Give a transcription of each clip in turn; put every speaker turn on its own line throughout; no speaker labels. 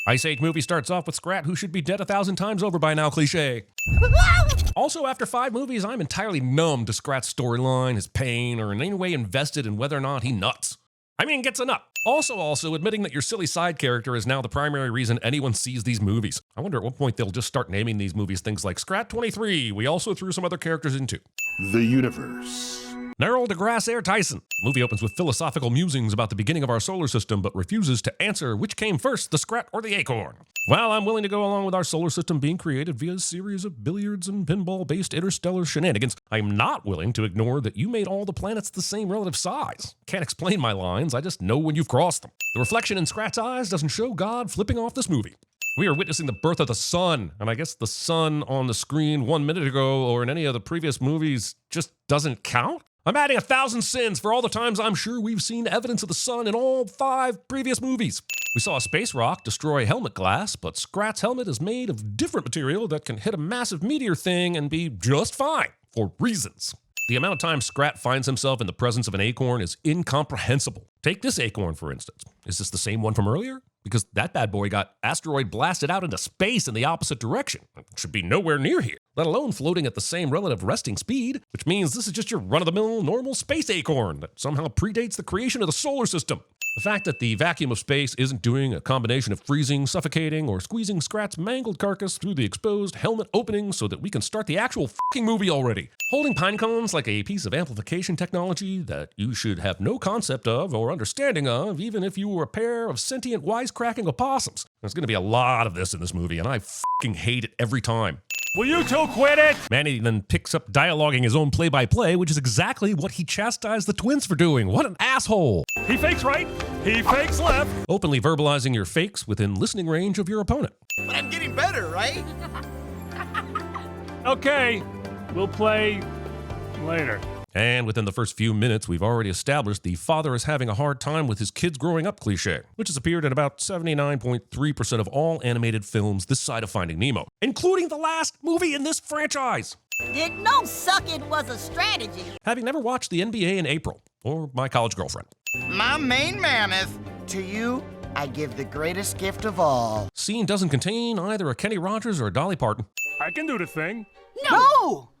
Ice Age movie starts off with Scrat, who should be dead 1,000 times over by now, cliche. Also, after 5 movies, I'm entirely numb to Scrat's storyline, his pain, or in any way invested in whether or not he nuts. I mean, gets a nut. Also, admitting that your silly side character is now the primary reason anyone sees these movies. I wonder at what point they'll just start naming these movies things like Scrat 23, we also threw some other characters into.
The universe.
Neil deGrasse Air Tyson. The movie opens with philosophical musings about the beginning of our solar system, but refuses to answer which came first, the Scrat or the acorn. While I'm willing to go along with our solar system being created via a series of billiards and pinball-based interstellar shenanigans, I'm not willing to ignore that you made all the planets the same relative size. Can't explain my lines, I just know when you've crossed them. The reflection in Scrat's eyes doesn't show God flipping off this movie. We are witnessing the birth of the sun, and I guess the sun on the screen 1 minute ago or in any of the previous movies just doesn't count? I'm adding 1,000 sins for all the times I'm sure we've seen evidence of the sun in all 5 previous movies. We saw a space rock destroy helmet glass, but Scrat's helmet is made of different material that can hit a massive meteor thing and be just fine, for reasons. The amount of time Scrat finds himself in the presence of an acorn is incomprehensible. Take this acorn, for instance. Is this the same one from earlier? Because that bad boy got asteroid blasted out into space in the opposite direction. It should be nowhere near here, let alone floating at the same relative resting speed, which means this is just your run-of-the-mill normal space acorn that somehow predates the creation of the solar system. The fact that the vacuum of space isn't doing a combination of freezing, suffocating, or squeezing Scrat's mangled carcass through the exposed helmet opening so that we can start the actual fucking movie already. Holding pine cones like a piece of amplification technology that you should have no concept of or understanding of, even if you were a pair of sentient wisecracking opossums. There's gonna be a lot of this in this movie, and I fucking hate it every time.
Will you two quit it?
Manny then picks up dialoguing his own play-by-play, which is exactly what he chastised the twins for doing. What an asshole.
He fakes right, he fakes left.
Openly verbalizing your fakes within listening range of your opponent.
But I'm getting better, right?
Okay, we'll play later.
And within the first few minutes, we've already established the father is having a hard time with his kids growing up cliche, which has appeared in about 79.3% of all animated films this side of Finding Nemo, including the last movie in this franchise.
Didn't know sucking was a strategy.
Having never watched the NBA in April, or My College Girlfriend.
My main mammoth. To you, I give the greatest gift of all.
Scene doesn't contain either a Kenny Rogers or a Dolly Parton.
I can do the thing.
No!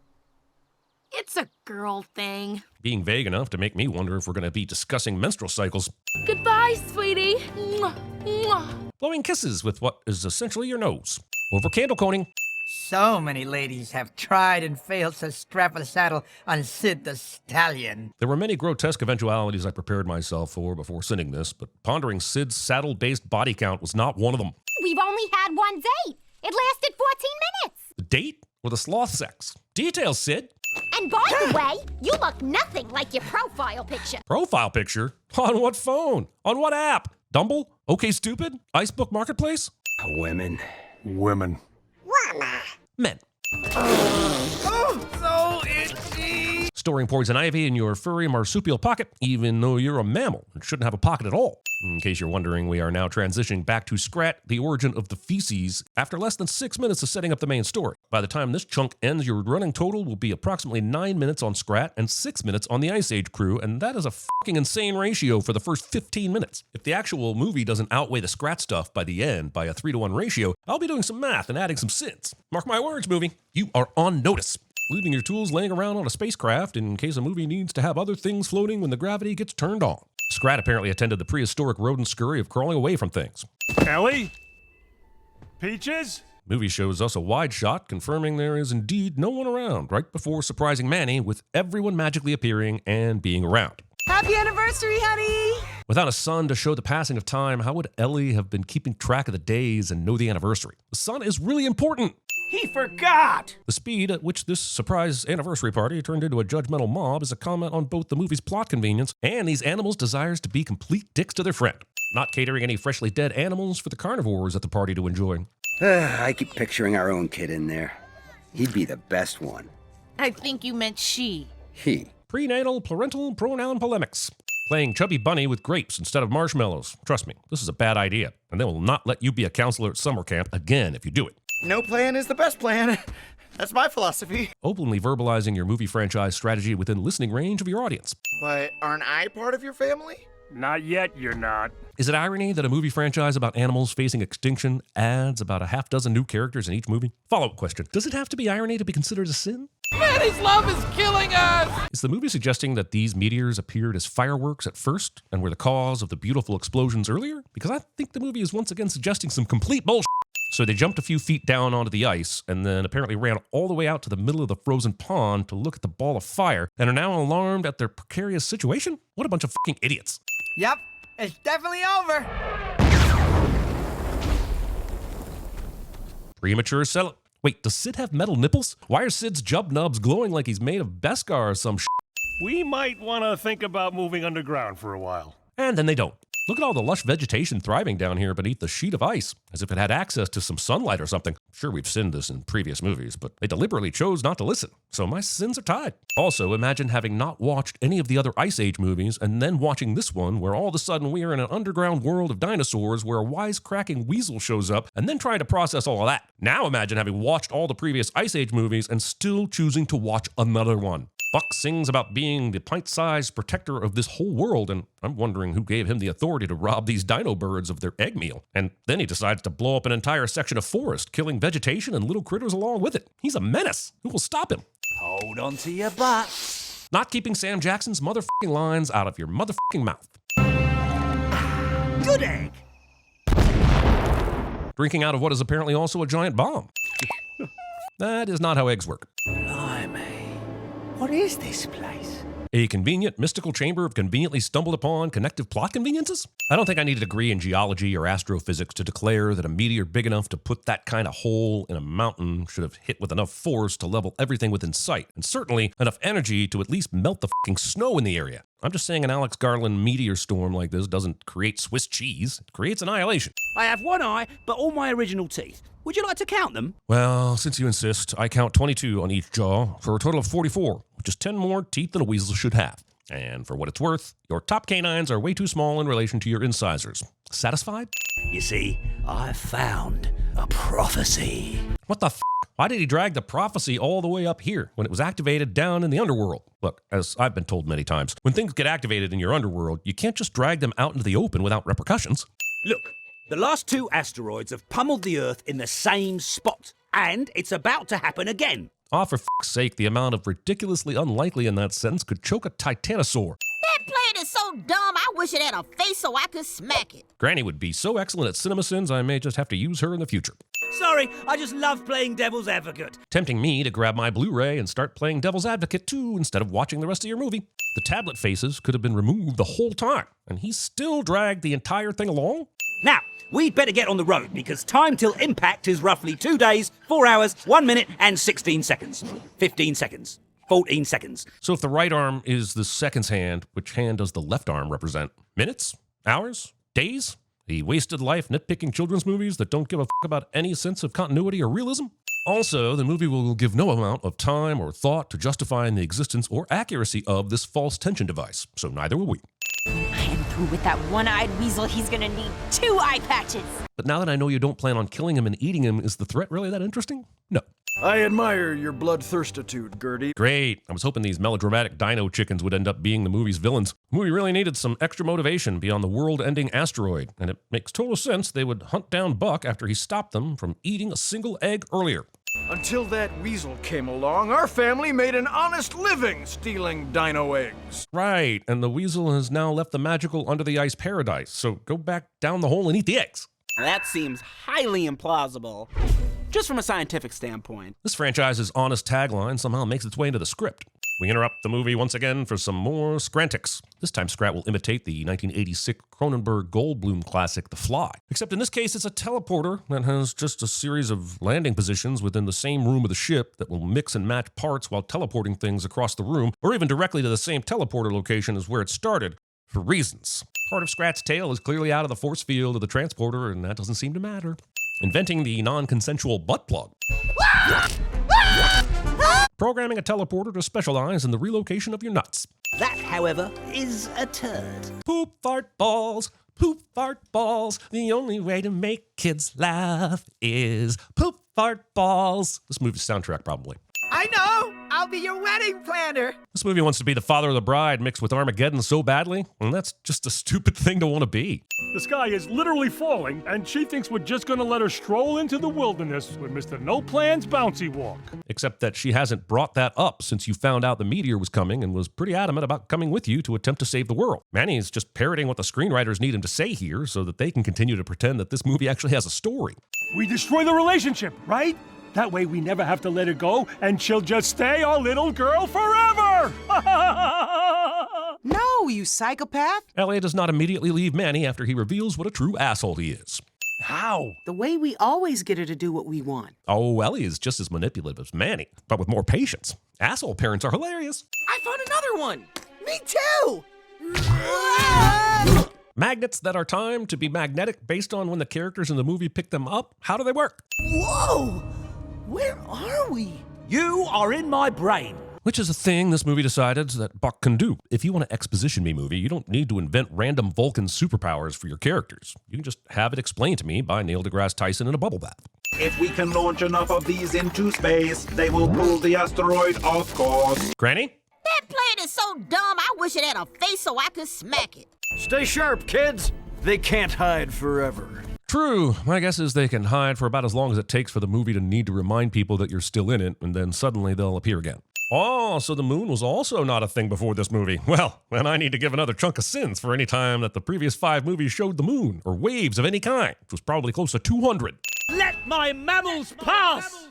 It's a girl thing.
Being vague enough to make me wonder if we're going to be discussing menstrual cycles.
Goodbye, sweetie. Mwah, mwah.
Blowing kisses with what is essentially your nose. Over candle coning.
So many ladies have tried and failed to strap a saddle on Sid the Stallion.
There were many grotesque eventualities I prepared myself for before sending this, but pondering Sid's saddle-based body count was not one of them.
We've only had one date. It lasted 14 minutes.
The date or the sloth sex? Details, Sid.
And by the way, you look nothing like your profile picture.
Profile picture? On what phone? On what app? Dumble? Okay Stupid? Icebook Marketplace?
Women.
Women.
Men.
Oh, so itchy.
Storing poison ivy in your furry marsupial pocket, even though you're a mammal and shouldn't have a pocket at all. In case you're wondering, we are now transitioning back to Scrat, the origin of the feces, after less than 6 minutes of setting up the main story. By the time this chunk ends, your running total will be approximately 9 minutes on Scrat and 6 minutes on the Ice Age crew, and that is a fucking insane ratio for the first 15 minutes. If the actual movie doesn't outweigh the Scrat stuff by the end by a 3-to-1 ratio, I'll be doing some math and adding some sins. Mark my words, movie. You are on notice. Leaving your tools laying around on a spacecraft in case a movie needs to have other things floating when the gravity gets turned on. Scrat apparently attended the prehistoric rodent scurry of crawling away from things.
Ellie? Peaches?
Movie shows us a wide shot confirming there is indeed no one around right before surprising Manny with everyone magically appearing and being around.
Happy anniversary, honey!
Without a sun to show the passing of time, how would Ellie have been keeping track of the days and know the anniversary? The sun is really important.
He forgot!
The speed at which this surprise anniversary party turned into a judgmental mob is a comment on both the movie's plot convenience and these animals' desires to be complete dicks to their friend. Not catering any freshly dead animals for the carnivores at the party to enjoy.
I keep picturing our own kid in there. He'd be the best one.
I think you meant she.
He.
Prenatal parental pronoun polemics. Playing Chubby Bunny with grapes instead of marshmallows. Trust me, this is a bad idea, and they will not let you be a counselor at summer camp again if you do it.
No plan is the best plan. That's my philosophy.
Openly verbalizing your movie franchise strategy within listening range of your audience.
But aren't I part of your family?
Not yet, you're not.
Is it irony that a movie franchise about animals facing extinction adds about a half dozen new characters in each movie? Follow-up question. Does it have to be irony to be considered a sin?
Manny's love is killing us!
Is the movie suggesting that these meteors appeared as fireworks at first and were the cause of the beautiful explosions earlier? Because I think the movie is once again suggesting some complete bullshit. So they jumped a few feet down onto the ice and then apparently ran all the way out to the middle of the frozen pond to look at the ball of fire and are now alarmed at their precarious situation? What a bunch of fucking idiots.
Yep, it's definitely over.
Premature sell. Wait, does Sid have metal nipples? Why are Sid's jub nubs glowing like he's made of Beskar or some shit?
We might want to think about moving underground for a while.
And then they don't. Look at all the lush vegetation thriving down here beneath the sheet of ice, as if it had access to some sunlight or something. Sure, we've seen this in previous movies, but they deliberately chose not to listen, so my sins are tied. Also, imagine having not watched any of the other Ice Age movies and then watching this one where all of a sudden we are in an underground world of dinosaurs where a wisecracking weasel shows up and then trying to process all of that. Now imagine having watched all the previous Ice Age movies and still choosing to watch another one. Buck sings about being the pint-sized protector of this whole world, and I'm wondering who gave him the authority to rob these dino birds of their egg meal. And then he decides to blow up an entire section of forest, killing vegetation and little critters along with it. He's a menace. Who will stop him?
Hold on to your butts.
Not keeping Sam Jackson's motherfucking lines out of your motherfucking mouth.
Good egg.
Drinking out of what is apparently also a giant bomb. That is not how eggs work.
Blimey. What is this place?
A convenient, mystical chamber of conveniently stumbled upon connective plot conveniences? I don't think I need a degree in geology or astrophysics to declare that a meteor big enough to put that kind of hole in a mountain should have hit with enough force to level everything within sight, and certainly enough energy to at least melt the fucking snow in the area. I'm just saying an Alex Garland meteor storm like this doesn't create Swiss cheese, it creates annihilation.
I have one eye, but all my original teeth. Would you like to count them?
Well, since you insist, I count 22 on each jaw for a total of 44, which is 10 more teeth than a weasel should have. And for what it's worth, your top canines are way too small in relation to your incisors. Satisfied?
You see, I found a prophecy.
What the f***? Why did he drag the prophecy all the way up here when it was activated down in the underworld? Look, as I've been told many times, when things get activated in your underworld, you can't just drag them out into the open without repercussions.
Look, the last 2 asteroids have pummeled the Earth in the same spot, and it's about to happen again.
Oh, for f***'s sake, the amount of ridiculously unlikely in that sentence could choke a titanosaur.
That plant is so dumb, I wish it had a face so I could smack it.
Granny would be so excellent at CinemaSins, I may just have to use her in the future.
Sorry, I just love playing devil's advocate.
Tempting me to grab my Blu-ray and start playing devil's advocate too instead of watching the rest of your movie. The tablet faces could have been removed the whole time, and he still dragged the entire thing along?
Now, we'd better get on the road because time till impact is roughly 2 days, 4 hours, 1 minute, and 16 seconds. 15 seconds. 14 seconds.
So if the right arm is the second's hand, which hand does the left arm represent? Minutes? Hours? Days? A wasted life nitpicking children's movies that don't give a f*** about any sense of continuity or realism? Also, the movie will give no amount of time or thought to justifying the existence or accuracy of this false tension device, so neither will we.
I am through with that one-eyed weasel. He's gonna need 2 eye patches.
But now that I know you don't plan on killing him and eating him, is the threat really that interesting? No.
I admire your bloodthirstitude, Gertie.
Great. I was hoping these melodramatic dino chickens would end up being the movie's villains. The movie really needed some extra motivation beyond the world-ending asteroid, and it makes total sense they would hunt down Buck after he stopped them from eating a single egg earlier.
Until that weasel came along, our family made an honest living stealing dino eggs.
Right, and the weasel has now left the magical under-the-ice paradise, so go back down the hole and eat the eggs.
That seems highly implausible, just from a scientific standpoint.
This franchise's honest tagline somehow makes its way into the script. We interrupt the movie once again for some more Scrantics. This time Scrat will imitate the 1986 Cronenberg Goldblum classic, The Fly. Except in this case, it's a teleporter that has just a series of landing positions within the same room of the ship that will mix and match parts while teleporting things across the room, or even directly to the same teleporter location as where it started, for reasons. Part of Scrat's tail is clearly out of the force field of the transporter, and that doesn't seem to matter. Inventing the non-consensual butt plug. Programming a teleporter to specialize in the relocation of your nuts.
That, however, is a turd.
Poop, fart, balls. Poop, fart, balls. The only way to make kids laugh is poop, fart, balls. This movie's soundtrack, probably.
I know! I'll be your wedding planner.
This movie wants to be the father of the bride mixed with Armageddon so badly, and that's just a stupid thing to want to be.
The sky is literally falling, and she thinks we're just gonna let her stroll into the wilderness with Mr. No Plans Bouncy Walk.
Except that she hasn't brought that up since you found out the meteor was coming and was pretty adamant about coming with you to attempt to save the world. Manny is just parroting what the screenwriters need him to say here so that they can continue to pretend that this movie actually has a story.
We destroy the relationship, right? That way we never have to let her go, and she'll just stay our little girl forever!
No, you psychopath!
Elliot does not immediately leave Manny after he reveals what a true asshole he is.
How?
The way we always get her to do what we want.
Oh, Ellie is just as manipulative as Manny, but with more patience. Asshole parents are hilarious.
I found another one! Me too!
Magnets that are timed to be magnetic based on when the characters in the movie pick them up. How do they work?
Whoa! Where are we?
You are in my brain.
Which is a thing this movie decided that Buck can do. If you want to exposition me movie, you don't need to invent random Vulcan superpowers for your characters. You can just have it explained to me by Neil deGrasse Tyson in a bubble bath.
If we can launch enough of these into space, they will pull the asteroid off course.
Granny?
That plane is so dumb, I wish it had a face so I could smack it.
Stay sharp, kids. They can't hide forever.
True. My guess is they can hide for about as long as it takes for the movie to need to remind people that you're still in it, and then suddenly they'll appear again. Oh, so the moon was also not a thing before this movie. Well, then I need to give another chunk of sins for any time that the previous 5 movies showed the moon, or waves of any kind, which was probably close to 200.
Let my mammals pass!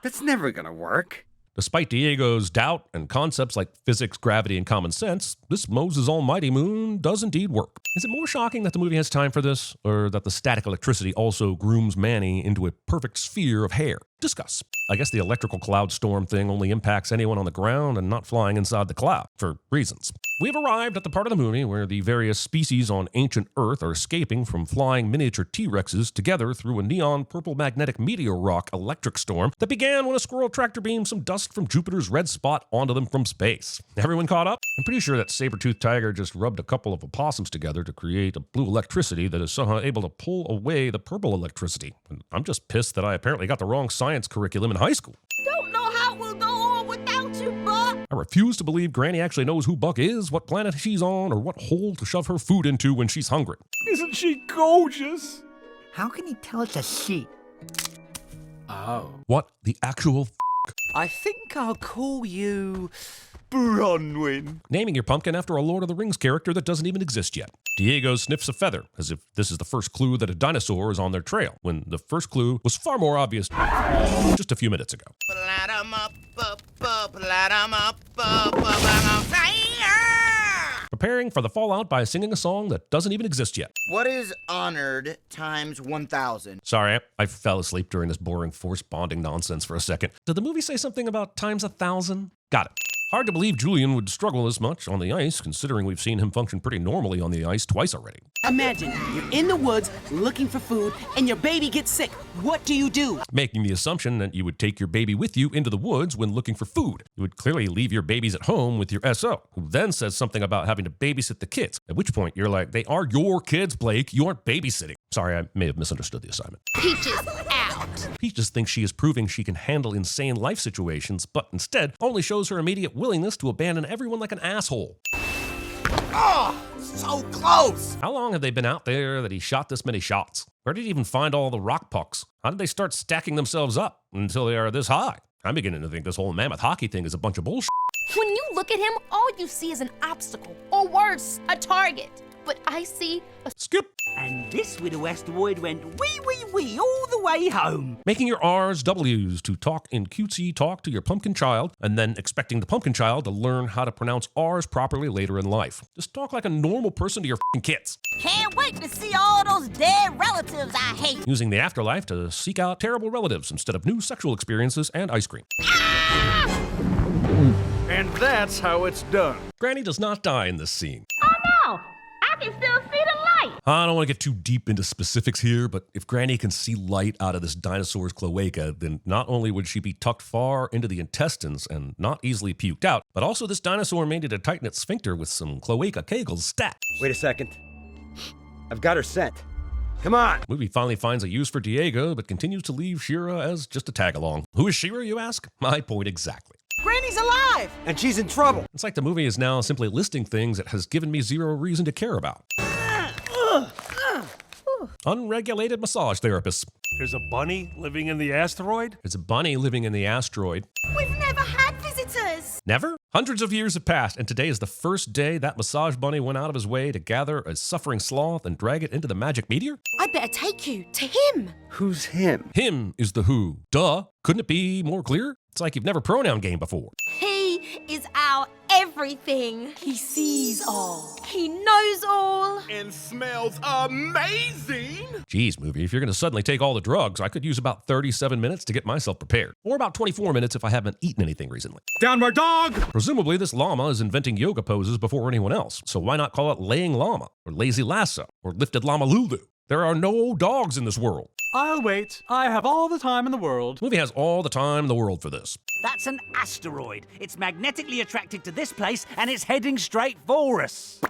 That's never gonna work.
Despite Diego's doubt and concepts like physics, gravity, and common sense, this Moses Almighty moon does indeed work. Is it more shocking that the movie has time for this, or that the static electricity also grooms Manny into a perfect sphere of hair? Discuss. I guess the electrical cloud storm thing only impacts anyone on the ground and not flying inside the cloud, for reasons. We've arrived at the part of the movie where the various species on ancient Earth are escaping from flying miniature T-Rexes together through a neon purple magnetic meteor rock electric storm that began when a squirrel tractor beamed some dust from Jupiter's red spot onto them from space. Everyone caught up? I'm pretty sure that saber-toothed tiger just rubbed a couple of opossums together to create a blue electricity that is somehow able to pull away the purple electricity. And I'm just pissed that I apparently got the wrong science curriculum in high school.
Don't know how we'll go on without you, Buck.
I refuse to believe Granny actually knows who Buck is, what planet she's on, or what hole to shove her food into when she's hungry.
Isn't she gorgeous?
How can you tell it's a she?
Oh.
What the actual
I think I'll call you...
Bronwyn.
Naming your pumpkin after a Lord of the Rings character that doesn't even exist yet. Diego sniffs a feather, as if this is the first clue that a dinosaur is on their trail, when the first clue was far more obvious just a few minutes ago. Preparing for the fallout by singing a song that doesn't even exist yet.
What is honored times 1,000?
Sorry, I fell asleep during this boring force bonding nonsense for a second. Did the movie say something about times 1,000? Got it. Hard to believe Julian would struggle this much on the ice, considering we've seen him function pretty normally on the ice twice already.
Imagine, you're in the woods looking for food and your baby gets sick. What do you do?
Making the assumption that you would take your baby with you into the woods when looking for food. You would clearly leave your babies at home with your SO, who then says something about having to babysit the kids. At which point you're like, they are your kids, Blake. You aren't babysitting. Sorry, I may have misunderstood the assignment.
Peaches out.
Peaches thinks she is proving she can handle insane life situations, but instead only shows her immediate willingness to abandon everyone like an asshole.
Oh, so close!
How long have they been out there that he shot this many shots? Where did he even find all the rock pucks? How did they start stacking themselves up until they are this high? I'm beginning to think this whole mammoth hockey thing is a bunch of bullshit.
When you look at him, all you see is an obstacle, or worse, a target. But I see a...
Skip!
And this little asteroid went wee all the way home.
Making your R's W's to talk in cutesy talk to your pumpkin child, and then expecting the pumpkin child to learn how to pronounce R's properly later in life. Just talk like a normal person to your f***ing kids.
Can't wait to see all those dead relatives I hate.
Using the afterlife to seek out terrible relatives instead of new sexual experiences and ice cream.
And that's how it's done.
Granny does not die in this scene.
Oh no, I can still see the light.
I don't want to get too deep into specifics here, but if Granny can see light out of this dinosaur's cloaca, then not only would she be tucked far into the intestines and not easily puked out, but also this dinosaur made it to tighten its sphincter with some cloaca kegels stat.
Wait a second. I've got her scent. Come on!
Movie finally finds a use for Diego, but continues to leave Shira as just a tag-along. Who is Shira, you ask? My point exactly.
Granny's alive!
And she's in trouble.
It's like the movie is now simply listing things it has given me zero reason to care about. Unregulated massage therapists.
There's a bunny living in the asteroid?
There's a bunny living in the asteroid.
We've never had visitors.
Never? Hundreds of years have passed, and today is the first day that massage bunny went out of his way to gather a suffering sloth and drag it into the magic meteor?
I better take you to him.
Who's him?
Him is the who. Duh. Couldn't it be more clear? It's like you've never pronoun game before.
He is our everything. He sees all. He knows all.
And smells amazing!
Geez, movie, if you're going to suddenly take all the drugs, I could use about 37 minutes to get myself prepared. Or about 24 minutes if I haven't eaten anything recently.
Downward dog!
Presumably, this llama is inventing yoga poses before anyone else, so why not call it laying llama, or lazy lasso, or lifted llama lulu? There are no dogs in this world.
I'll wait. I have all the time in the world.
The movie has all the time in the world for this.
That's an asteroid. It's magnetically attracted to this place and it's heading straight for us.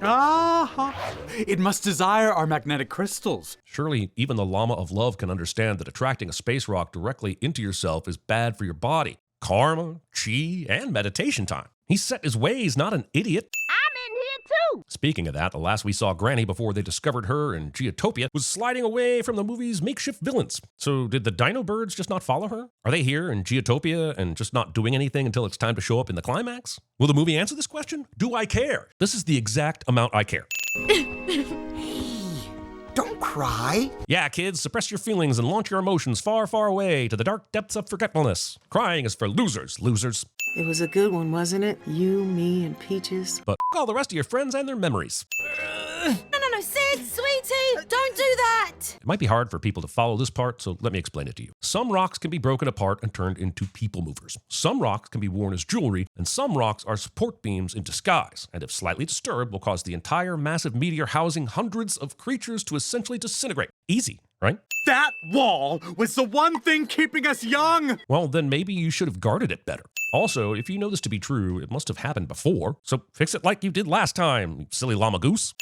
Ah, it must desire our magnetic crystals.
Surely, even the llama of love can understand that attracting a space rock directly into yourself is bad for your body. Karma, chi, and meditation time. He's set his ways, not an idiot.
I'm in here too.
Speaking of that, the last we saw Granny before they discovered her in Geotopia was sliding away from the movie's makeshift villains. So did the dino birds just not follow her? Are they here in Geotopia and just not doing anything until it's time to show up in the climax? Will the movie answer this question? Do I care? This is the exact amount I care.
Don't cry.
Yeah, kids, suppress your feelings and launch your emotions far, far away to the dark depths of forgetfulness. Crying is for losers, losers.
It was a good one, wasn't it? You, me, and Peaches.
But all the rest of your friends and their memories.
No, Sid, sweetie, don't do that.
It might be hard for people to follow this part, so let me explain it to you. Some rocks can be broken apart and turned into people movers. Some rocks can be worn as jewelry, and some rocks are support beams in disguise, and if slightly disturbed, will cause the entire massive meteor housing hundreds of creatures to essentially disintegrate. Easy, right?
That wall was the one thing keeping us young!
Well, then maybe you should have guarded it better. Also, if you know this to be true, it must have happened before, so fix it like you did last time, you silly llama goose.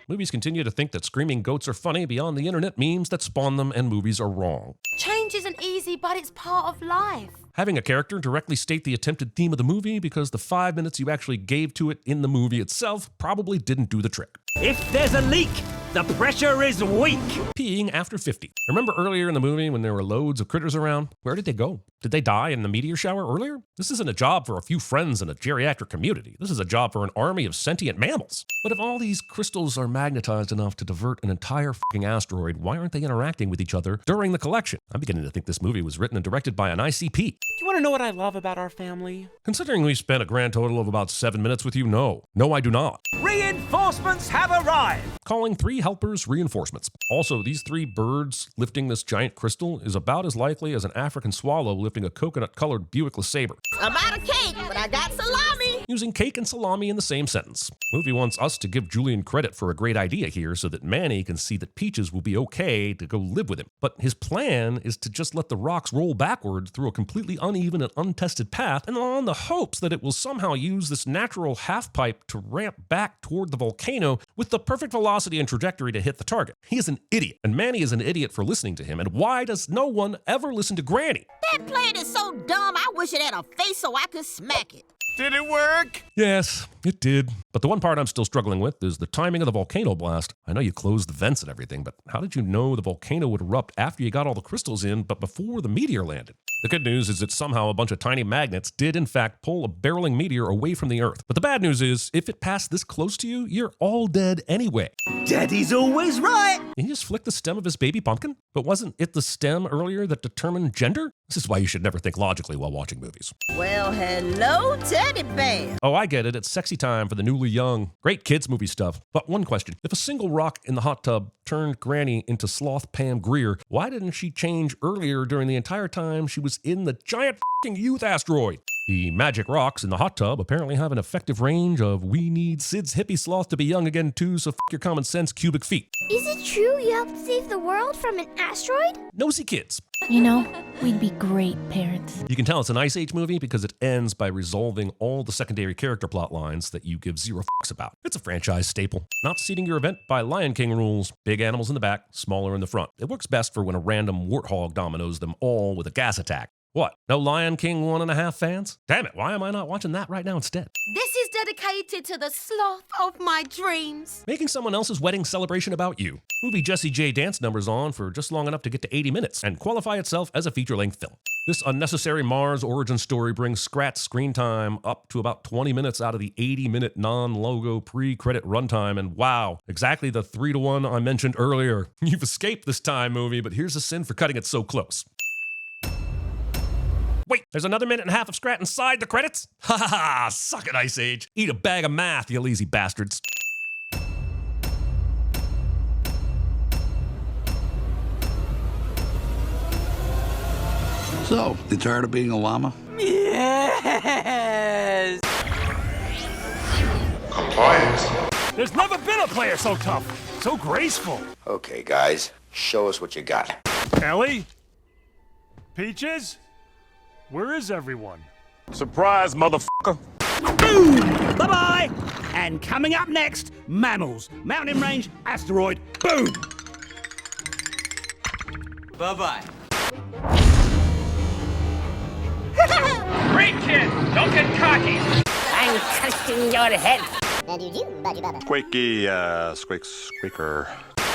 Movies continue to think that screaming goats are funny beyond the internet memes that spawn them, and movies are wrong.
Change isn't easy, but it's part of life.
Having a character directly state the attempted theme of the movie because the 5 minutes you actually gave to it in the movie itself probably didn't do the trick.
If there's a leak, the pressure is weak.
Peeing after 50. Remember earlier in the movie when there were loads of critters around? Where did they go? Did they die in the meteor shower earlier? This isn't a job for a few friends in a geriatric community. This is a job for an army of sentient mammals. But if all these crystals are magnetized enough to divert an entire fucking asteroid, why aren't they interacting with each other during the collection? I'm beginning to think this movie was written and directed by an ICP.
You want to know what I love about our family?
Considering we spent a grand total of about 7 minutes with you, no. No, I do not.
Reinforcements have arrived!
Calling 3 helpers reinforcements. Also, these 3 birds lifting this giant crystal is about as likely as an African swallow lifting a coconut-colored Buick LeSabre.
I'm out of cake, but I got salami.
Using cake and salami in the same sentence. Movie wants us to give Julian credit for a great idea here so that Manny can see that Peaches will be okay to go live with him. But his plan is to just let the rocks roll backward through a completely uneven and untested path, and on the hopes that it will somehow use this natural half-pipe to ramp back toward the volcano with the perfect velocity and trajectory to hit the target. He is an idiot, and Manny is an idiot for listening to him, and why does no one ever listen to Granny?
That plan is so dumb, I wish it had a face so I could smack it.
Did it work?
Yes, it did. But the one part I'm still struggling with is the timing of the volcano blast. I know you closed the vents and everything, but how did you know the volcano would erupt after you got all the crystals in, but before the meteor landed? The good news is that somehow a bunch of tiny magnets did in fact pull a barreling meteor away from the Earth. But the bad news is, if it passed this close to you, you're all dead anyway.
Daddy's always right!
Did he just flick the stem of his baby pumpkin? But wasn't it the stem earlier that determined gender? This is why you should never think logically while watching movies.
Well, hello, teddy bear.
Oh, I get it. It's sexy time for the newly young. Great kids movie stuff. But one question. If a single rock in the hot tub turned Granny into Sloth Pam Grier, why didn't she change earlier during the entire time she was in the giant f***ing youth asteroid? The magic rocks in the hot tub apparently have an effective range of "we need Sid's hippie sloth to be young again too, so f*** your common sense cubic feet."
Is it true you helped save the world from an asteroid?
Nosy kids.
You know, we'd be great parents.
You can tell it's an Ice Age movie because it ends by resolving all the secondary character plot lines that you give zero fucks about. It's a franchise staple. Not seating your event by Lion King rules. Big animals in the back, smaller in the front. It works best for when a random warthog dominoes them all with a gas attack. What? No Lion King 1.5 fans? Damn it, why am I not watching that right now instead?
This is dedicated to the sloth of my dreams.
Making someone else's wedding celebration about you. Movie Jessie J dance numbers on for just long enough to get to 80 minutes and qualify itself as a feature-length film. This unnecessary Mars origin story brings Scrat's screen time up to about 20 minutes out of the 80-minute non-logo pre-credit runtime, and wow, exactly the 3-to-1 I mentioned earlier. You've escaped this time, movie, but here's a sin for cutting it so close. Wait, there's another 1.5 minutes of Scrat inside the credits? Ha ha ha, suck it, Ice Age. Eat a bag of math, you lazy bastards.
So, you tired of being a llama?
Yes!
Compliance. There's never been a player so tough, so graceful.
Okay, guys, show us what you got.
Ellie? Peaches? Where is everyone?
Surprise, motherfucker.
Boom! Bye-bye! And coming up next, mammals. Mountain range, asteroid, boom!
Bye-bye.
Great kid! Don't get cocky!
I'm crushing your head.
Squeaky, squeaker.